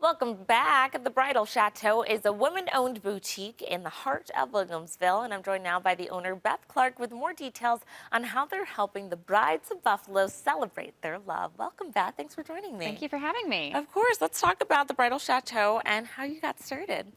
Welcome back. The Bridal Chateau is a women-owned boutique in the heart of Williamsville, and I'm joined now by the owner, Beth Clark, with more details on how they're helping the brides of Buffalo celebrate their love. Welcome, Beth. Thanks for joining me. Thank you for having me. Of course. Let's talk about the Bridal Chateau and how you got started.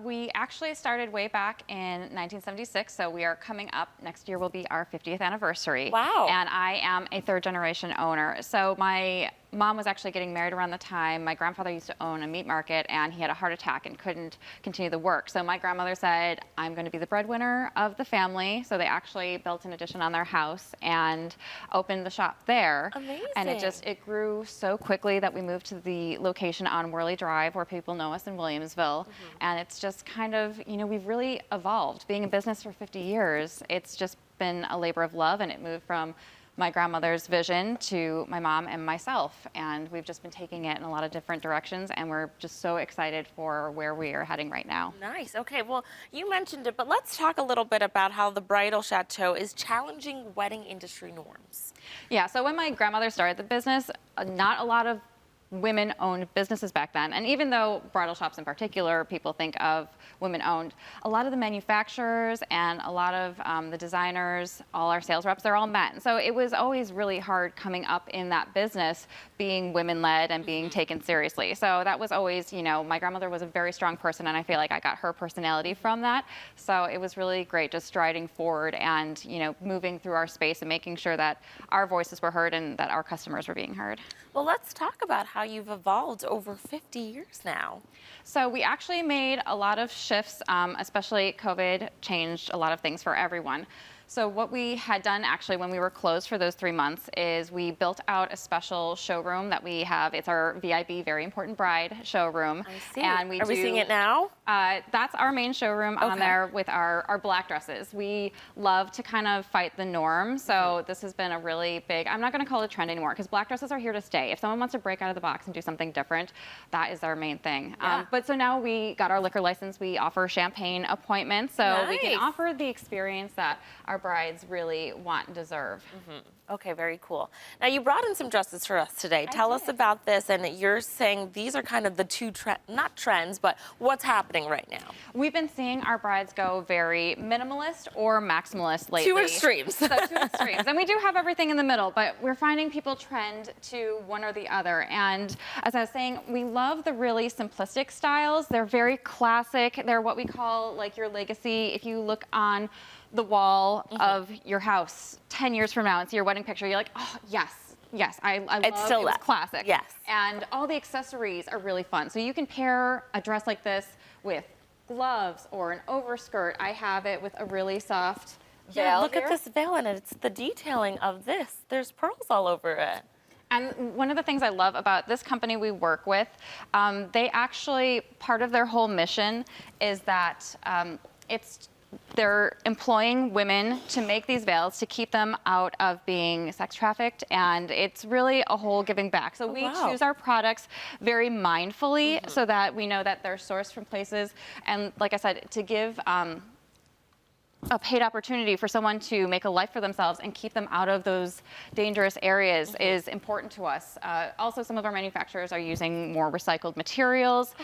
We actually started way back in 1976, so we are coming up. Next year will be our 50th anniversary. Wow. And I am a third-generation owner. So my mom was actually getting married around the time. My grandfather used to own a meat market, and he had a heart attack and couldn't continue the work. So my grandmother said, I'm going to be the breadwinner of the family. So they actually built an addition on their house and opened the shop there. Amazing. And it grew so quickly that we moved to the location on Worley Drive, where people know us in Williamsville. And it's just kind of, we've really evolved. Being in business for 50 years, it's just been a labor of love, and it moved from my grandmother's vision to my mom and myself, and we've just been taking it in a lot of different directions, and we're just so excited for where we are heading right now. Nice. Okay, well, you mentioned it, but let's talk a little bit about how the Bridal Chateau is challenging wedding industry norms. Yeah, so when my grandmother started the business, not a lot of women-owned businesses back then. And even though bridal shops in particular, people think of women-owned, a lot of the manufacturers and a lot of the designers, all our sales reps, they're all men. So it was always really hard coming up in that business, being women-led and being taken seriously. So that was always, my grandmother was a very strong person, and I feel like I got her personality from that. So it was really great just striding forward and, moving through our space and making sure that our voices were heard and that our customers were being heard. Well, let's talk about how you've evolved over 50 years now. So we actually made a lot of shifts, especially COVID changed a lot of things for everyone. So what we had done actually when we were closed for those 3 months is we built out a special showroom that we have. It's our VIB, Very Important Bride showroom. I see. And Are we seeing it now? That's our main showroom on there with our black dresses. We love to kind of fight the norm. So this has been a really big, I'm not going to call it a trend anymore, because black dresses are here to stay. If someone wants to break out of the box and do something different, that is our main thing. Yeah. But so now we got our liquor license. We offer champagne appointments. So we can offer the experience that our brides really want and deserve. Okay, very cool. Now, you brought in some dresses for us today. Tell us about this, and you're saying these are kind of the two, not trends, but what's happening right now. We've been seeing our brides go very minimalist or maximalist lately. Two extremes. So two extremes. And we do have everything in the middle, but we're finding people trend to one or the other. And as I was saying, we love the really simplistic styles. They're very classic. They're what we call like your legacy. If you look on the wall of your house 10 years from now and see your wedding picture, you're like, oh, yes, I love it. It's classic. Yes. And all the accessories are really fun. So you can pair a dress like this with gloves or an overskirt. I have it with a really soft veil. Yeah, look at this veil in it. It's the detailing of this. There's pearls all over it. And one of the things I love about this company we work with, they actually, part of their whole mission is that they're employing women to make these veils to keep them out of being sex trafficked, and it's really a whole giving back. So we choose our products very mindfully so that we know that they're sourced from places, and like I said, to give a paid opportunity for someone to make a life for themselves and keep them out of those dangerous areas is important to us. Also, some of our manufacturers are using more recycled materials.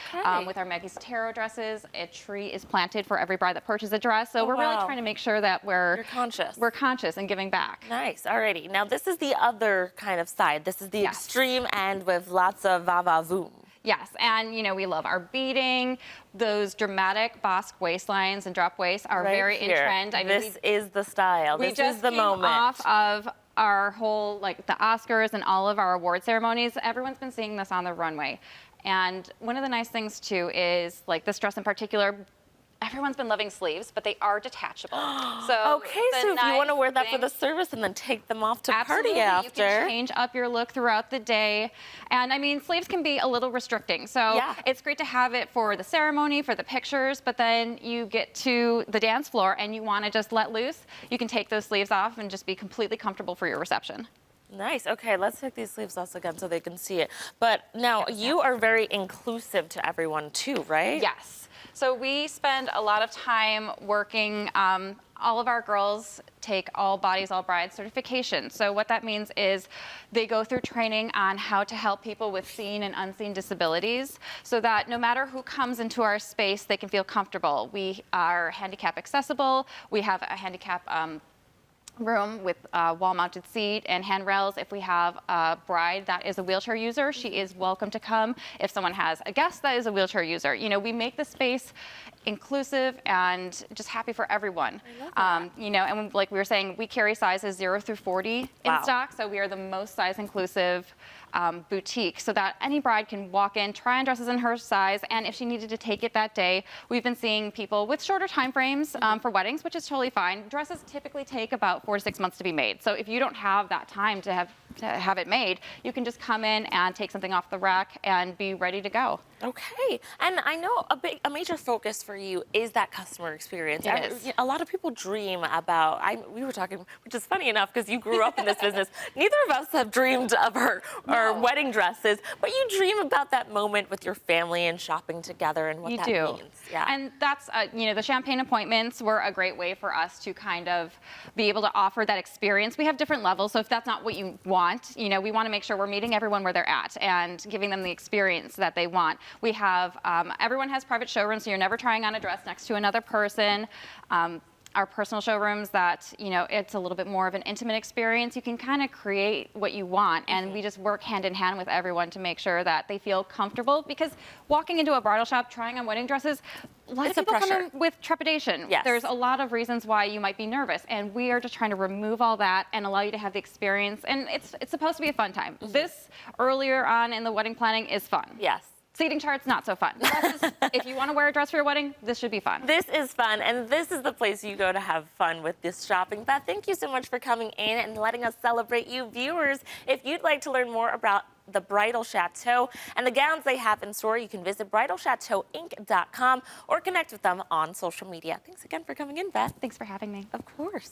With our Maggie's Tarot dresses, a tree is planted for every bride that purchases a dress. So we're really trying to make sure that we're conscious and giving back. Nice. Alrighty. Now this is the other kind of side. This is the extreme end with lots of va-va-voom. Yes, and we love our beading. Those dramatic Bosque waistlines and drop waists are very in trend. I mean, this is the style. This is the moment. Off of our whole, like the Oscars and all of our award ceremonies, everyone's been seeing this on the runway. And one of the nice things too is, like this dress in particular, everyone's been loving sleeves, but they are detachable. So if you want to wear that for the service and then take them off to party after. You can change up your look throughout the day. And I mean, sleeves can be a little restricting. So it's great to have it for the ceremony, for the pictures, but then you get to the dance floor and you want to just let loose. You can take those sleeves off and just be completely comfortable for your reception. Nice. Okay, let's take these sleeves off again so they can see it. But now you are very inclusive to everyone too, right? Yes. So we spend a lot of time working. All of our girls take All Bodies, All Brides certification. So what that means is they go through training on how to help people with seen and unseen disabilities so that no matter who comes into our space, they can feel comfortable. We are handicap accessible. We have a handicap room with a wall-mounted seat and handrails. If we have a bride that is a wheelchair user, she is welcome to come. If someone has a guest that is a wheelchair user, you know, we make the space inclusive and just happy for everyone. You know, and like we were saying, we carry sizes 0 through 40 in stock, so we are the most size inclusive boutique, so that any bride can walk in, try on dresses in her size, and if she needed to take it that day, we've been seeing people with shorter time frames for weddings, which is totally fine. Dresses typically take about 4 to 6 months to be made, so if you don't have that time to have it made, you can just come in and take something off the rack and be ready to go. Okay, and I know a major focus for you is that customer experience. It is. A lot of people dream about, we were talking, which is funny enough because you grew up in this business. Neither of us have dreamed of our wedding dresses, but you dream about that moment with your family and shopping together and what that means. Yeah. And that's, you know, the champagne appointments were a great way for us to kind of be able to offer that experience. We have different levels, so if that's not what you want, you know, we want to make sure we're meeting everyone where they're at and giving them the experience that they want. We have, everyone has private showrooms, so you're never trying on a dress next to another person. Our personal showrooms that, you know, it's a little bit more of an intimate experience. You can kind of create what you want, and we just work hand in hand with everyone to make sure that they feel comfortable, because walking into a bridal shop, trying on wedding dresses, a lot of people come in with trepidation. Yes. There's a lot of reasons why you might be nervous, and we are just trying to remove all that and allow you to have the experience, and it's supposed to be a fun time. This, earlier on in the wedding planning, is fun. Yes. Seating charts, not so fun. Dresses, if you want to wear a dress for your wedding, this should be fun. This is fun, and this is the place you go to have fun with this shopping. Beth, thank you so much for coming in and letting us celebrate you. Viewers, if you'd like to learn more about the Bridal Chateau and the gowns they have in store, you can visit bridalchateauinc.com or connect with them on social media. Thanks again for coming in, Beth. Thanks for having me. Of course.